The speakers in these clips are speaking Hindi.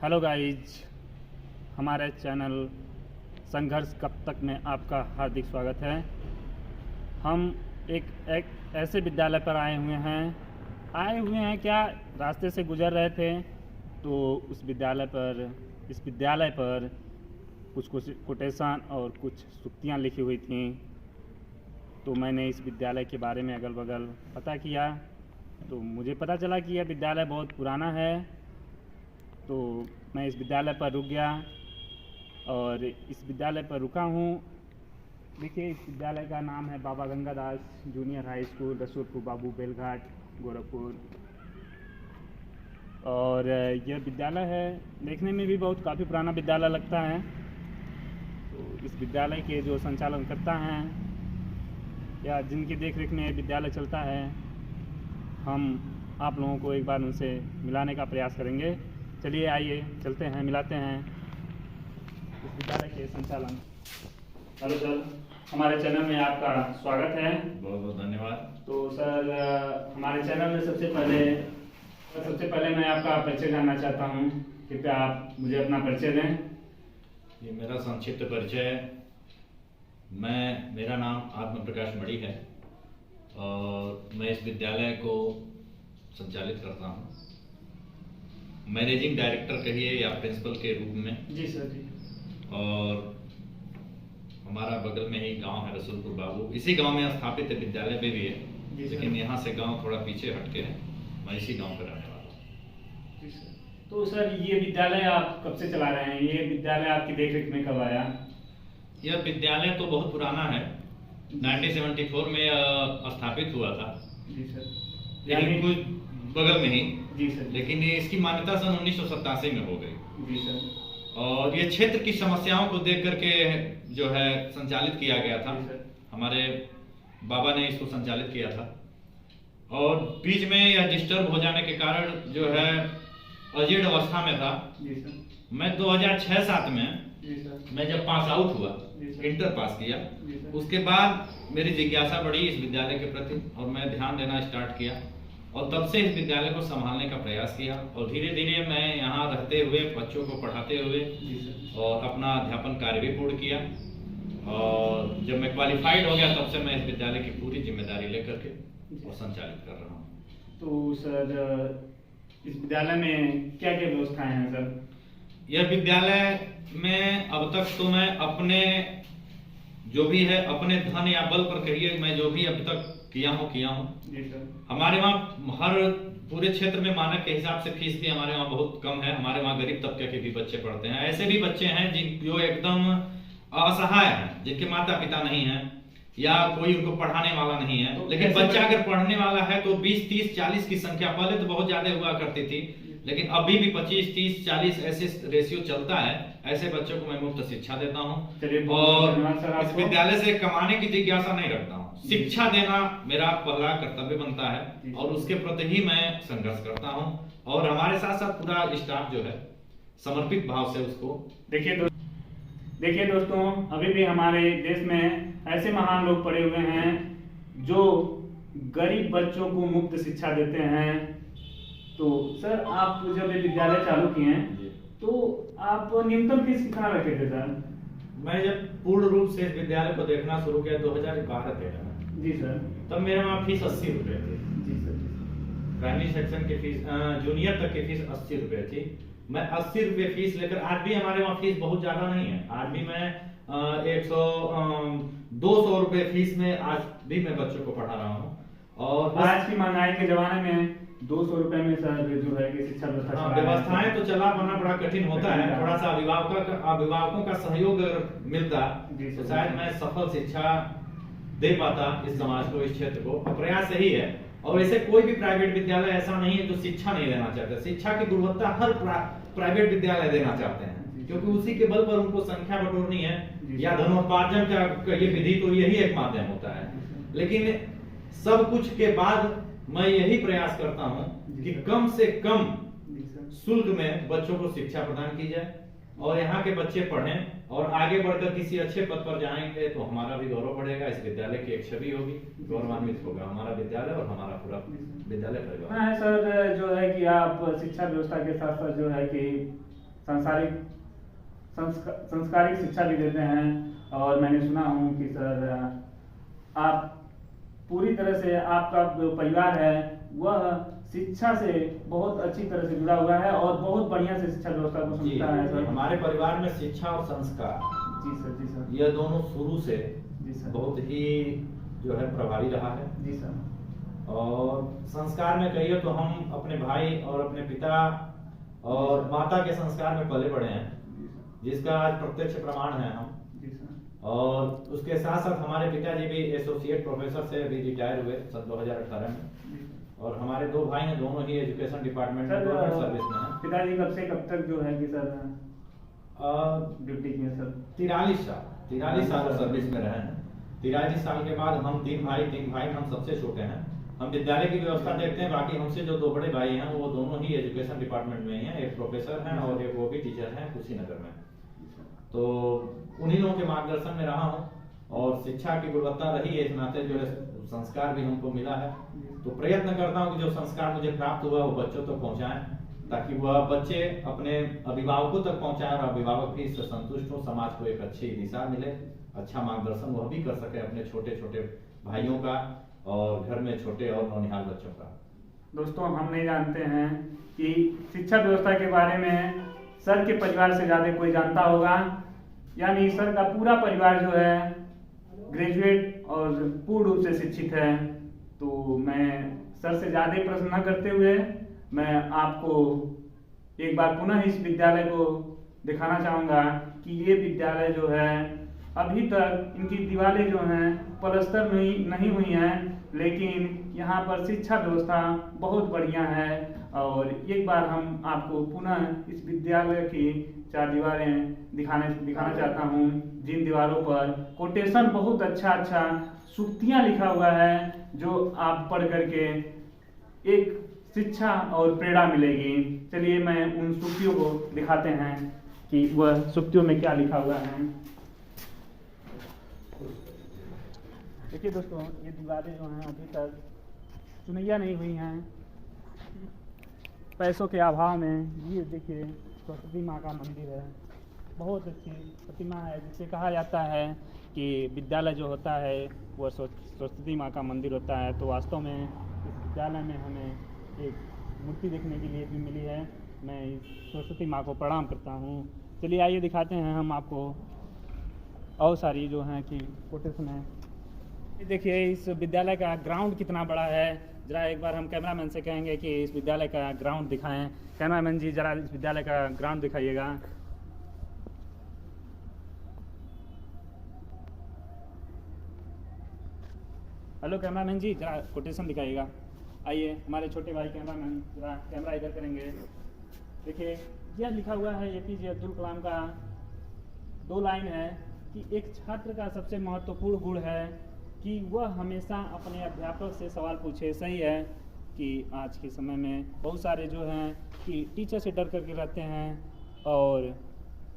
हेलो गाइज, हमारे चैनल संघर्ष कब तक में आपका हार्दिक स्वागत है। हम एक ऐसे विद्यालय पर आए हुए हैं क्या रास्ते से गुजर रहे थे तो इस विद्यालय पर कुछ कोटेशन और कुछ सूक्तियाँ लिखी हुई थीं। तो मैंने इस विद्यालय के बारे में अगल बगल पता किया तो मुझे पता चला कि यह विद्यालय बहुत पुराना है। तो मैं इस विद्यालय पर रुक गया और इस विद्यालय पर रुका हूँ। देखिए, इस विद्यालय का नाम है Baba Gangadas junior high school, Rasulpur Babu Belghat, Gorakhpur. और यह विद्यालय है, देखने में भी काफ़ी पुराना विद्यालय लगता है। तो इस विद्यालय के जो संचालन करता हैं या जिनकी देखरेख में विद्यालय चलता है, हम आप लोगों को एक बार उनसे मिलाने का प्रयास करेंगे। चलिए आइए चलते हैं, मिलाते हैं इस विद्यालय के संचालन। हेलो सर, हमारे चैनल में आपका स्वागत है। बहुत बहुत धन्यवाद। तो सर, हमारे चैनल में सबसे पहले मैं आपका परिचय जानना चाहता हूँ। कृपया आप मुझे अपना परिचय दें। ये मेरा संक्षिप्त परिचय है। मेरा नाम आत्म प्रकाश मणि है और मैं इस विद्यालय को संचालित करता हूँ, मैनेजिंग डायरेक्टर कहिए या प्रिंसिपल के रूप में। जी सर जी। और हमारा बगल में ही गांव है रसूलपुर बाबू, इसी गांव में स्थापित है, विद्यालय पे भी है, लेकिन यहाँ से गांव थोड़ा पीछे हटके है। मैं इसी गांव पर रहने वाला हूँ। जी सर। तो सर, ये विद्यालय आप कब से चला रहे हैं? ये विद्यालय आपकी देखरेख में कब आया? यह विद्यालय तो बहुत पुराना है, 1974 में स्थापित हुआ था। जी सर। लेकिन कुछ बगल में ही। जी सर। लेकिन इसकी मान्यता सन 1987 में हो गई। जी सर। और ये क्षेत्र की समस्याओं को देख करके जो है संचालित किया गया था। हमारे बाबा ने इसको संचालित किया था और बीच में यह डिस्टर्ब हो जाने के कारण जो है अजीर्ण अवस्था में था। जी सर। मैं 2006-07 में जी सर। मैं जब पास आउट हुआ, इंटर पास किया, उसके बाद मेरी जिज्ञासा बढ़ी इस विद्यालय के प्रति और मैं ध्यान देना स्टार्ट किया और तब से इस विद्यालय को संभालने का प्रयास किया। और धीरे धीरे मैं यहाँ रहते हुए, बच्चों को पढ़ाते हुए और अपना अध्यापन कार्य भी पूर्ण किया। और जब मैं क्वालिफाइड हो गया तब से मैं इस विद्यालय की पूरी जिम्मेदारी लेकर के और संचालित कर रहा हूँ। तो सर, इस विद्यालय में क्या क्या व्यवस्थाएं हैं सर? यह विद्यालय में अब तक तो मैं अपने जो भी है अपने धन या बल पर कहिए, मैं जो भी अब तक किया हूँ। जी सर। हमारे वहाँ हर पूरे क्षेत्र में मानक के हिसाब से फीस भी हमारे वहाँ बहुत कम है। हमारे वहाँ गरीब तबके के भी बच्चे पढ़ते हैं। ऐसे भी बच्चे हैं जो एकदम असहाय हैं, जिनके माता पिता नहीं है या कोई उनको पढ़ाने वाला नहीं है। तो लेकिन बच्चा अगर पढ़ने वाला है तो 20, 30, 40 की संख्या पहले तो बहुत ज्यादा हुआ करती थी, लेकिन अभी भी 25, 30, 40 ऐसे रेशियो चलता है। ऐसे बच्चों को मैं मुफ्त शिक्षा देता हूँ और इस विद्यालय से कमाने की जिज्ञासा नहीं रखता हूँ। शिक्षा देना मेरा पहला कर्तव्य बनता है और उसके प्रति ही मैं संघर्ष करता हूँ। और हमारे साथ साथ पूरा स्टाफ जो है समर्पित भाव से उसको। देखिए दोस्तों, अभी भी हमारे देश में ऐसे महान लोग पड़े हुए हैं जो गरीब बच्चों को मुफ्त शिक्षा देते हैं। तो सर, आप जब ये विद्यालय चालू किए तो आप न्यूनतम फीस कितना रखे थे सर? मैं जब पूर्ण रूप से इस विद्यालय को देखना शुरू किया 2012-13 में। जी सर। तब मेरे वहाँ फीस 80 रुपए थी। जी सर। प्राइमरी सेक्शन की फीस, जूनियर तक की फीस 80 रुपए थी। मैं 80 रुपए फीस लेकर, आज भी हमारे वहाँ फीस बहुत ज्यादा नहीं है। आज भी मैं 200 रुपए फीस में आज भी मैं बच्चों को पढ़ा रहा हूँ। और आज की महंगाई के जमाने में 200 रुपए में सर जो है कि शिक्षा व्यवस्थाएं तो चला पाना बड़ा कठिन होता है। थोड़ा सा अभिभावकों का सहयोग मिलता तो शायद मैं सफल शिक्षा दे पाता इस समाज को, इस क्षेत्र को। प्रयास यही है। और वैसे कोई भी प्राइवेट विद्यालय ऐसा नहीं है जो शिक्षा नहीं देना चाहता। शिक्षा की गुणवत्ता हर प्राइवेट विद्यालय देना चाहते हैं, क्योंकि उसी के बल पर उनको संख्या बटोरनी है या धनोपार्जन का ये विधि तो यही एक माध्यम होता है। लेकिन सब कुछ के बाद मैं यही प्रयास करता हूँ कि कम से कम शुल्क में बच्चों को शिक्षा प्रदान की जाए और यहाँ के बच्चे पढ़ें और आगे बढ़कर किसी अच्छे पद पर जाएंगे तो हमारा भी गौरव बढ़ेगा। इस विद्यालय की एक छवि होगी, गौरवान्वित होगा हमारा विद्यालय और हमारा पूरा विद्यालय परिवार। हाँ सर, जो है कि आप शिक्षा व्यवस्था के साथ साथ जो है कि संस्कारिक शिक्षा भी देते हैं। और मैंने सुना हूँ कि सर आप पूरी तरह से, आपका जो परिवार है वह शिक्षा से बहुत अच्छी तरह से जुड़ा हुआ है और बहुत बढ़िया से शिक्षा व्यवस्था को समझता है सर। हमारे परिवार में शिक्षा और संस्कार, जी सर, जी सर, यह दोनों शुरू से जी सर, बहुत ही जो है प्रभावी रहा है। जी सर। और संस्कार में कहिए तो हम अपने भाई और अपने पिता और माता के संस्कार में पले बड़े हैं, जिसका आज प्रत्यक्ष प्रमाण है हम। और उसके साथ साथ हमारे पिताजी भी एसोसिएट प्रोफेसर से अभी रिटायर हुए सन 2018 में। और हमारे दो भाई हैं, दोनों ही एजुकेशन डिपार्टमेंट में गवर्नमेंट सर्विस में हैं। पिताजी कब से कब तक जो है कि सर ड्यूटी किए सर? 43 साल सर्विस में रहे हैं। 43 साल के बाद हम तीन भाई हम सबसे छोटे हैं। हम विद्यालय की व्यवस्था देखते हैं, बाकी हमसे जो दो बड़े भाई हैं वो दोनों ही एजुकेशन डिपार्टमेंट में ही हैं। एक प्रोफेसर हैं और एक वो भी टीचर हैं कुशीनगर में। तो उन्हीं लोगों के मार्गदर्शन में रहा हूँ और शिक्षा की गुणवत्ता रही है, इस नाते जो है संस्कार भी हमको मिला है। तो प्रयत्न करता हूँ कि जो संस्कार मुझे प्राप्त हुआ वो बच्चों तक पहुँचाएं, ताकि वह बच्चे अपने अभिभावकों तक पहुँचाएं और अभिभावक भी इससे संतुष्ट हो, समाज को एक अच्छी दिशा मिले, अच्छा मार्गदर्शन वह भी कर सके अपने छोटे छोटे भाइयों का और घर में छोटे और नौनिहाल बच्चों का। दोस्तों, हम नहीं जानते हैं कि शिक्षा व्यवस्था के बारे में सर के परिवार से ज़्यादा कोई जानता होगा। यानी सर का पूरा परिवार जो है ग्रेजुएट और पूर्ण रूप से शिक्षित है। तो मैं सर से ज़्यादा प्रश्न न करते हुए मैं आपको एक बार पुनः इस विद्यालय को दिखाना चाहूँगा कि ये विद्यालय जो है अभी तक इनकी दीवारें जो हैं पलस्तर नहीं हुई हैं, लेकिन यहाँ पर शिक्षा व्यवस्था बहुत बढ़िया है। और एक बार हम आपको पुनः इस विद्यालय की चार दीवारें दिखाना चाहता हूँ, जिन दीवारों पर कोटेशन बहुत अच्छा सूक्तियाँ लिखा हुआ है, जो आप पढ़ करके एक शिक्षा और प्रेरणा मिलेगी। चलिए मैं उन सूक्तियों को दिखाते हैं कि वह सूक्तियों में क्या लिखा हुआ है। देखिए दोस्तों, ये दीवारें जो हैं अभी तक चुनैया नहीं हुई हैं पैसों के अभाव में। ये देखिए सरस्वती माँ का मंदिर है, बहुत अच्छी प्रतिमा है, जिसे कहा जाता है कि विद्यालय जो होता है वह सरस्वती माँ का मंदिर होता है। तो वास्तव में इस विद्यालय में हमें एक मूर्ति देखने के लिए भी मिली है। मैं इस सरस्वती माँ को प्रणाम करता हूँ। चलिए आइए दिखाते हैं हम आपको और सारी जो हैं कि कोटेशन है। देखिए इस विद्यालय का ग्राउंड कितना बड़ा है। जरा एक बार हम कैमरामैन से कहेंगे कि इस विद्यालय का ग्राउंड दिखाएं। कैमरामैन जी जरा इस विद्यालय का ग्राउंड दिखाइएगा। हेलो कैमरामैन जी, जरा कोटेशन दिखाइएगा। आइए हमारे छोटे भाई कैमरामैन जरा कैमरा इधर करेंगे। देखिए यह लिखा हुआ है APJ अब्दुल कलाम का 2 लाइन है कि एक छात्र का सबसे महत्वपूर्ण गुण है कि वह हमेशा अपने अध्यापक से सवाल पूछे। सही है कि आज के समय में बहुत सारे जो हैं कि टीचर से डर करके रहते हैं और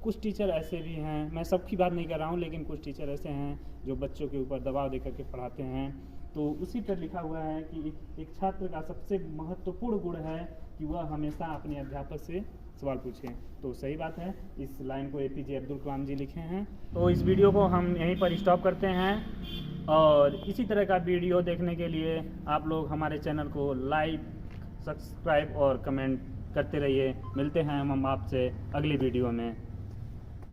कुछ टीचर ऐसे भी हैं, मैं सबकी बात नहीं कर रहा हूँ, लेकिन कुछ टीचर ऐसे हैं जो बच्चों के ऊपर दबाव दे करके पढ़ाते हैं। तो उसी पर लिखा हुआ है कि एक छात्र का सबसे महत्वपूर्ण गुण है कि वह हमेशा अपने अध्यापक से सवाल पूछें। तो सही बात है, इस लाइन को APJ अब्दुल कलाम जी लिखे हैं। तो इस वीडियो को हम यहीं पर स्टॉप करते हैं और इसी तरह का वीडियो देखने के लिए आप लोग हमारे चैनल को लाइक, सब्सक्राइब और कमेंट करते रहिए। मिलते हैं हम आपसे अगली वीडियो में।